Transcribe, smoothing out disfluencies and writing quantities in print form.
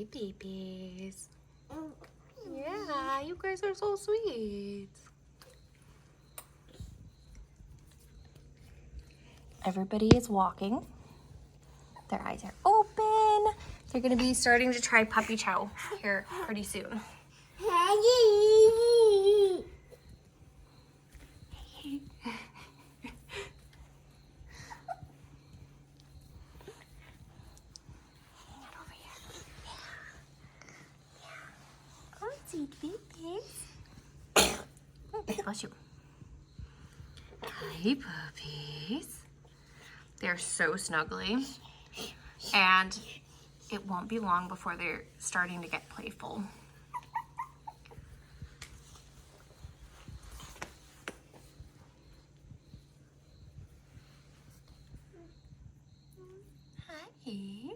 Hi, babies. Yeah, you guys are so sweet. Everybody is walking. Their eyes are open. They're gonna be starting to try puppy chow here pretty soon. Oh, sweet babies. Bless you. Hi, puppies. They're so snuggly. And it won't be long before they're starting to get playful. Hi.